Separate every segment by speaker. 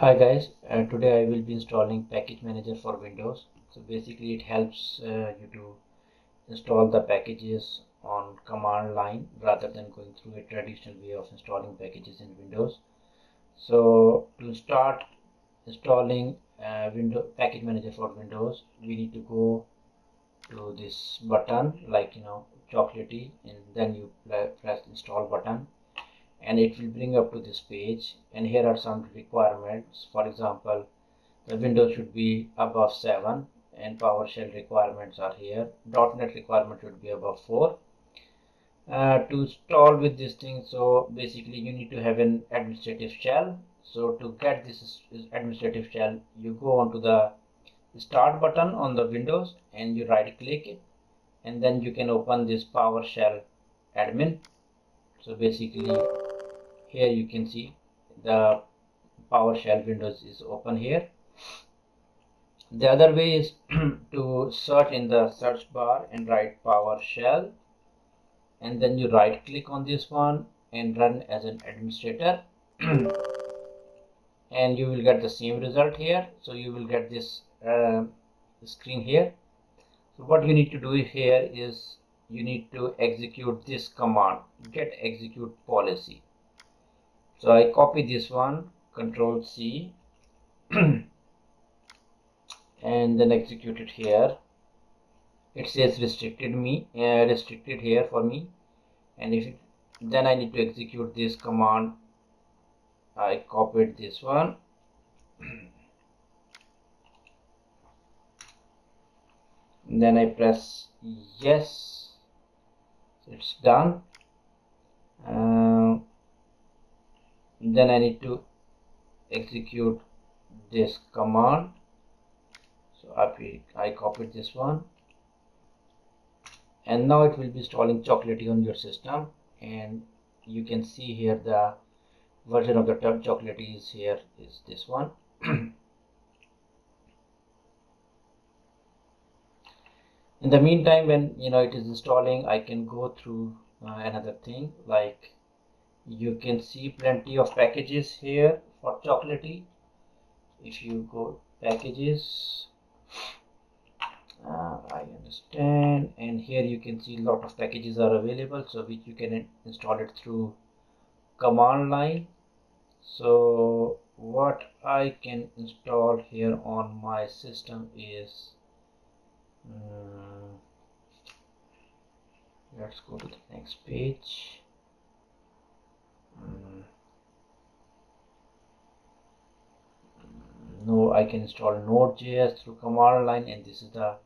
Speaker 1: Hi guys, today I will be installing package manager for Windows. So basically it helps you to install the packages on command line rather than going through a traditional way of installing packages in Windows. So to start installing window package manager for Windows, we need to go to this button like Chocolatey, and then you press install button and it will bring up to this page, and here are some requirements. For example, the Windows should be above 7 and PowerShell requirements are here. .NET requirement should be above 4. To install with this thing, so basically you need to have an administrative shell. So to get this administrative shell, you go onto the start button on the Windows and you right click it, and then you can open this PowerShell admin. So basically here you can see the PowerShell Windows is open here. The other way is to search in the search bar and write PowerShell, and then you right click on this one and run as an administrator and you will get the same result here. So you will get this screen here. So what you need to do here is you need to execute this command, get execute policy. So I copy this one, Control C and then execute it here. It says restricted here for me, and then I need to execute this command. I copied this one then I press yes, it's done. Then I need to execute this command. So I copied this one, and now it will be installing Chocolatey on your system, and you can see here the version of the Chocolatey is here is this one. In the meantime, when it is installing, I can go through another thing. Like you can see plenty of packages here for Chocolatey. If you go packages, I understand, and here you can see a lot of packages are available, so which you can install it through command line. So what I can install here on my system is let's go to the next page. No, I can install Node.js through command line, and this is the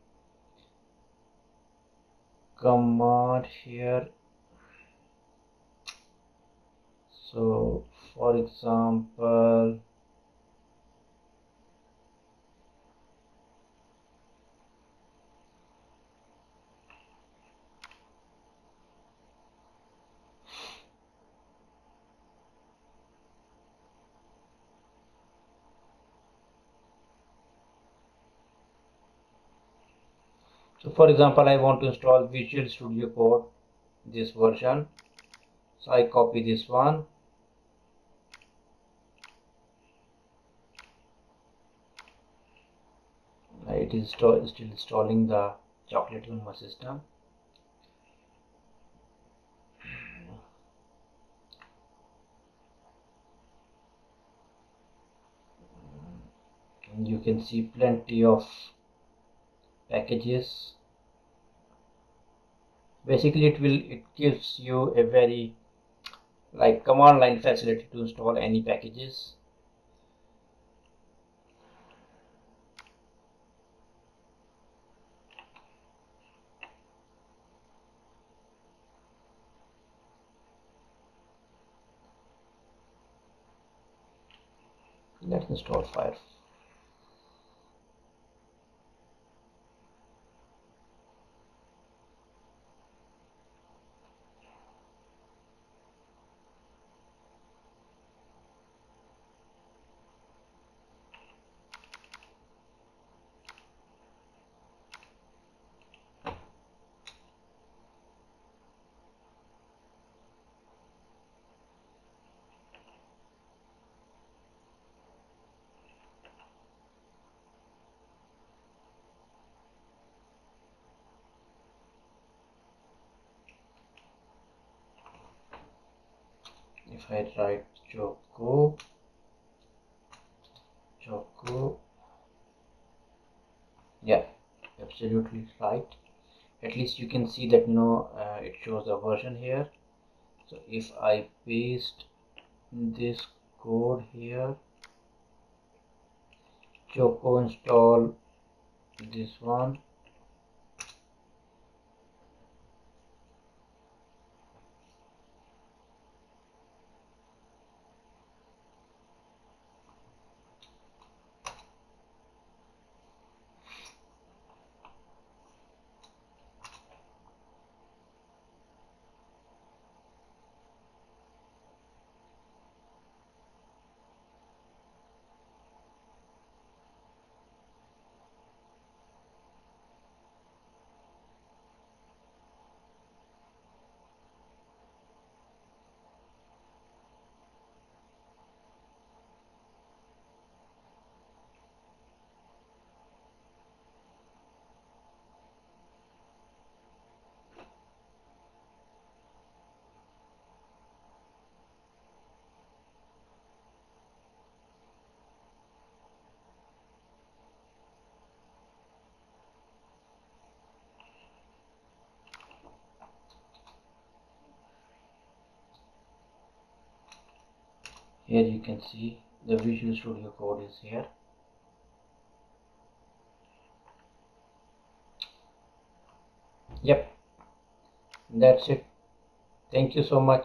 Speaker 1: command here. So for example, I want to install Visual Studio Code, this version. So I copy this one, it is still installing the Chocolatey on my system. And you can see plenty of packages. Basically it gives you a very like command line facility to install any packages. Let's install Firefox. I write choco, yeah, absolutely right. At least you can see that it shows the version here. So if I paste this code here, choco install this one, here you can see the Visual Studio Code is here. Yep, that's it. Thank you so much.